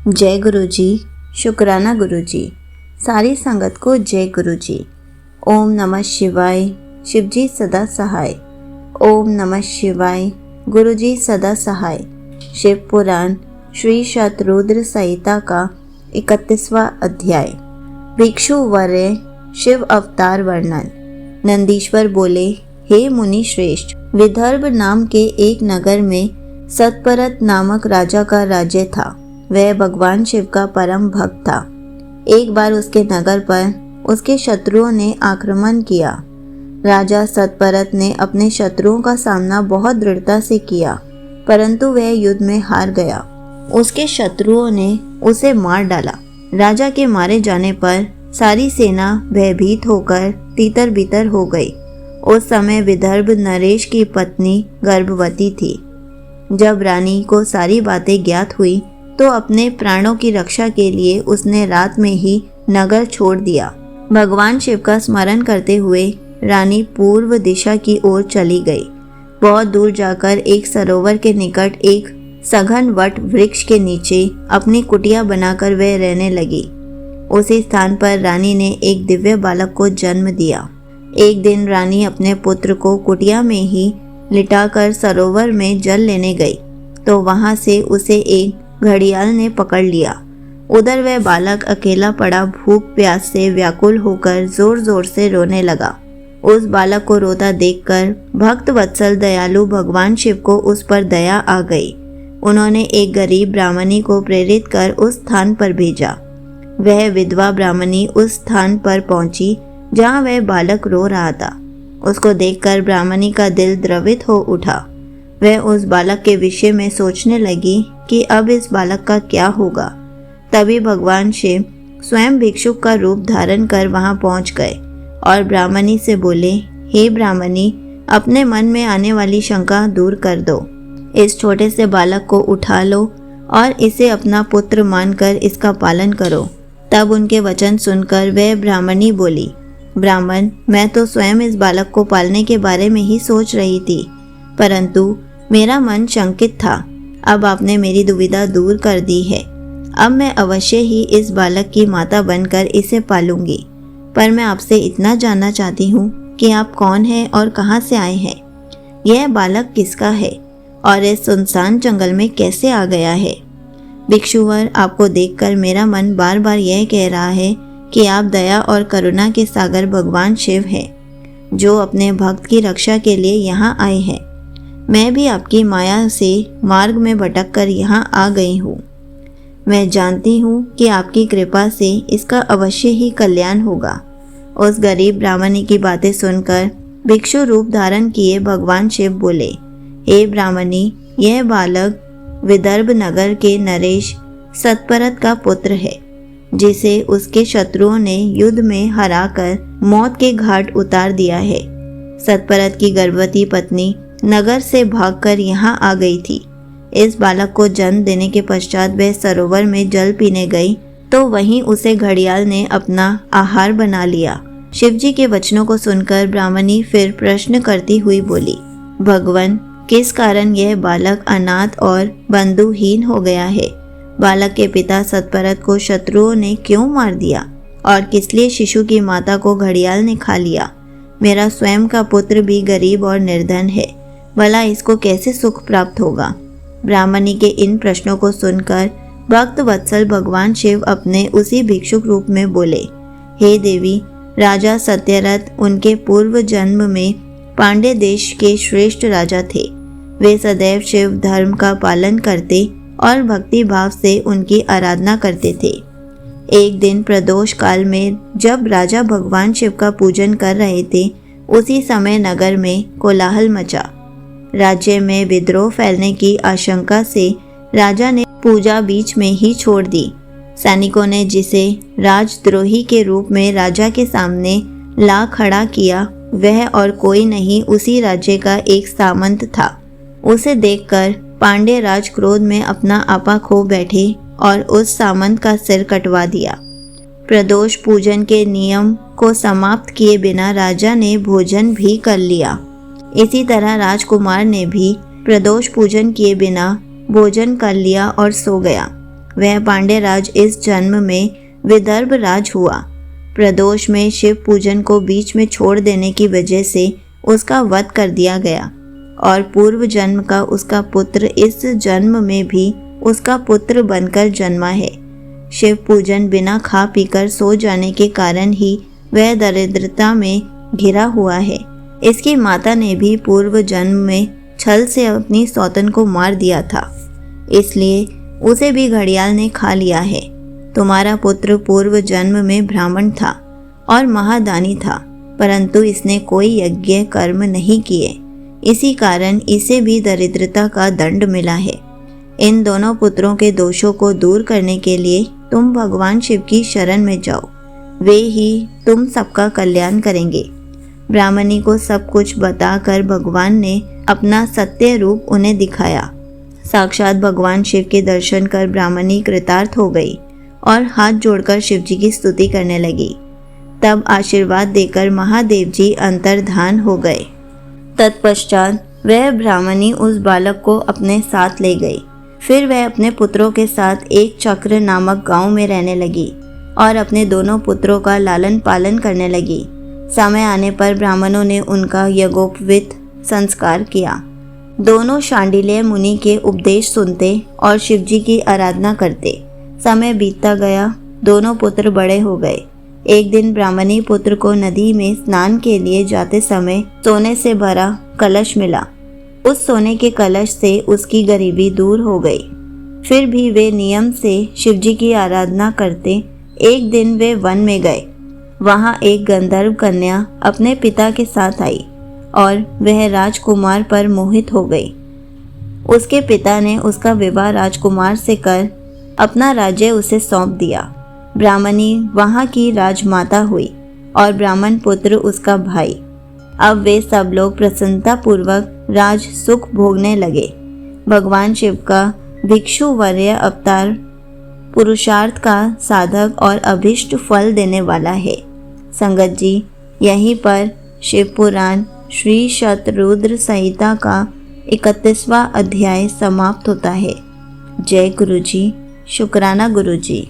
जय गुरु जी। शुक्राना गुरु जी। सारी संगत को जय गुरु जी। ओम नमः शिवाय। शिव जी सदा सहाय। ओम नमः शिवाय। गुरु जी सदा सहाय। शिव पुराण श्री शतरुद्र संहिता का 31वां अध्याय। भिक्षु वर्य शिव अवतार वर्णन। नंदीश्वर बोले, हे मुनि श्रेष्ठ, विदर्भ नाम के एक नगर में सतपरत नामक राजा का राज्य था। वह भगवान शिव का परम भक्त था। एक बार उसके नगर पर उसके शत्रुओं ने आक्रमण किया। राजा सतपरत ने अपने शत्रुओं का सामना बहुत दृढ़ता से किया, परंतु वह युद्ध में हार गया। उसके शत्रुओं ने उसे मार डाला। राजा के मारे जाने पर सारी सेना भयभीत होकर तीतर बीतर हो गई। उस समय विदर्भ नरेश की पत्नी गर्भवती थी। जब रानी को सारी बातें ज्ञात हुई तो अपने प्राणों की रक्षा के लिए उसने रात में ही नगर छोड़ दिया। भगवान शिव का स्मरण करते हुए रानी पूर्व दिशा की ओर चली गई। बहुत दूर जाकर एक सरोवर के निकट एक सघन वट वृक्ष के नीचे अपनी कुटिया बनाकर वह रहने लगी। उसी स्थान पर रानी ने एक दिव्य बालक को जन्म दिया। एक दिन रानी अपने पुत्र को कुटिया में ही लिटाकर सरोवर में जल लेने गई तो वहां से उसे एक घड़ियाल ने पकड़ लिया। उधर वह बालक अकेला पड़ा भूख प्यास से व्याकुल होकर जोर जोर से रोने लगा। उस बालक को रोता देखकर भक्त वत्सल दयालु भगवान शिव को उस पर दया आ गई। उन्होंने एक गरीब ब्राह्मणी को प्रेरित कर उस स्थान पर भेजा। वह विधवा ब्राह्मणी उस स्थान पर पहुंची जहां वह बालक रो रहा था। उसको देखकर ब्राह्मणी का दिल द्रवित हो उठा। वह उस बालक के विषय में सोचने लगी कि अब इस बालक का क्या होगा। तभी भगवान शिव स्वयं भिक्षुक का रूप धारण कर वहां पहुंच गए और ब्राह्मणी से बोले, हे ब्राह्मणी, अपने मन में आने वाली शंका दूर कर दो। इस छोटे से बालक को उठा लो और इसे अपना पुत्र मानकर इसका पालन करो। तब उनके वचन सुनकर वह ब्राह्मणी बोली, ब्राह्मण, मैं तो स्वयं इस बालक को पालने के बारे में ही सोच रही थी, परंतु मेरा मन शंकित था। अब आपने मेरी दुविधा दूर कर दी है। अब मैं अवश्य ही इस बालक की माता बनकर इसे पालूंगी। पर मैं आपसे इतना जानना चाहती हूँ कि आप कौन हैं और कहाँ से आए हैं। यह बालक किसका है और इस सुनसान जंगल में कैसे आ गया है। भिक्षुवर, आपको देखकर मेरा मन बार बार यह कह रहा है कि आप दया और करुणा के सागर भगवान शिव हैं, जो अपने भक्त की रक्षा के लिए यहाँ आए हैं। मैं भी आपकी माया से मार्ग में भटक कर यहाँ आ गई हूँ। मैं जानती हूँ कि आपकी कृपा से इसका अवश्य ही कल्याण होगा। उस गरीब ब्राह्मणी की बातें सुनकर भिक्षु रूप धारण किए भगवान शिव बोले, हे ब्राह्मणी, यह बालक विदर्भ नगर के नरेश सतपरत का पुत्र है, जिसे उसके शत्रुओं ने युद्ध में हराकर मौत के घाट उतार दिया है। सतपरत की गर्भवती पत्नी नगर से भागकर यहाँ आ गई थी। इस बालक को जन्म देने के पश्चात वह सरोवर में जल पीने गई तो वहीं उसे घड़ियाल ने अपना आहार बना लिया। शिवजी के वचनों को सुनकर ब्राह्मणी फिर प्रश्न करती हुई बोली, भगवान, किस कारण यह बालक अनाथ और बंधुहीन हो गया है। बालक के पिता सतपरत को शत्रुओं ने क्यों मार दिया और किस लिए शिशु की माता को घड़ियाल ने खा लिया। मेरा स्वयं का पुत्र भी गरीब और निर्धन है, भला इसको कैसे सुख प्राप्त होगा। ब्राह्मणी के इन प्रश्नों को सुनकर भक्त वत्सल भगवान शिव अपने उसी भिक्षुक रूप में बोले, हे देवी, राजा सत्यरथ उनके पूर्व जन्म में पांड्य देश के श्रेष्ठ राजा थे। वे सदैव शिव धर्म का पालन करते और भक्ति भाव से उनकी आराधना करते थे। एक दिन प्रदोष काल में जब राजा भगवान शिव का पूजन कर रहे थे, उसी समय नगर में कोलाहल मचा। राज्य में विद्रोह फैलने की आशंका से राजा ने पूजा बीच में ही छोड़ दी। सैनिकों ने जिसे राजद्रोही के रूप में राजा के सामने ला खड़ा किया, वह और कोई नहीं उसी राज्य का एक सामंत था। उसे देखकर पांड्य राज क्रोध में अपना आपा खो बैठे और उस सामंत का सिर कटवा दिया। प्रदोष पूजन के नियम को समाप्त किए बिना राजा ने भोजन भी कर लिया। इसी तरह राजकुमार ने भी प्रदोष पूजन किए बिना भोजन कर लिया और सो गया। वह पांड्य राज इस जन्म में विदर्भ राज हुआ। प्रदोष में शिव पूजन को बीच में छोड़ देने की वजह से उसका वध कर दिया गया और पूर्व जन्म का उसका पुत्र इस जन्म में भी उसका पुत्र बनकर जन्मा है। शिव पूजन बिना खा पीकर सो जाने के कारण ही वह दरिद्रता में घिरा हुआ है। इसकी माता ने भी पूर्व जन्म में छल से अपनी सौतन को मार दिया था, इसलिए उसे भी घड़ियाल ने खा लिया है। तुम्हारा पुत्र पूर्व जन्म में ब्राह्मण था और महादानी था, परंतु इसने कोई यज्ञ कर्म नहीं किए, इसी कारण इसे भी दरिद्रता का दंड मिला है। इन दोनों पुत्रों के दोषों को दूर करने के लिए तुम भगवान शिव की शरण में जाओ, वे ही तुम सबका कल्याण करेंगे। ब्राह्मणी को सब कुछ बताकर भगवान ने अपना सत्य रूप उन्हें दिखाया। साक्षात भगवान शिव के दर्शन कर ब्राह्मणी कृतार्थ हो गई और हाथ जोड़कर शिवजी की स्तुति करने लगी। तब आशीर्वाद देकर महादेव जी अंतर्धान हो गए। तत्पश्चात वह ब्राह्मणी उस बालक को अपने साथ ले गई। फिर वह अपने पुत्रों के साथ एक चक्र नामक गांव में रहने लगी और अपने दोनों पुत्रों का लालन पालन करने लगी। समय आने पर ब्राह्मणों ने उनका यज्ञोपवीत संस्कार किया। दोनों शांडिल्य मुनि के उपदेश सुनते और शिवजी की आराधना करते। समय बीतता गया, दोनों पुत्र बड़े हो गए। एक दिन ब्राह्मणी पुत्र को नदी में स्नान के लिए जाते समय सोने से भरा कलश मिला। उस सोने के कलश से उसकी गरीबी दूर हो गई। फिर भी वे नियम से शिवजी की आराधना करते। एक दिन वे वन में गए। वहां एक गंधर्व कन्या अपने पिता के साथ आई और वह राजकुमार पर मोहित हो गई। उसके पिता ने उसका विवाह राजकुमार से कर अपना राज्य उसे सौंप दिया। ब्राह्मणी वहां की राजमाता हुई और ब्राह्मण पुत्र उसका भाई। अब वे सब लोग प्रसन्नता पूर्वक राज सुख भोगने लगे। भगवान शिव का भिक्षु वर्य अवतार पुरुषार्थ का साधक और अभिष्ट फल देने वाला है। संगत जी, यहीं पर शिव पुराण श्री शतरुद्र संहिता का 31वां अध्याय समाप्त होता है। जय गुरु जी। शुक्राना गुरु जी।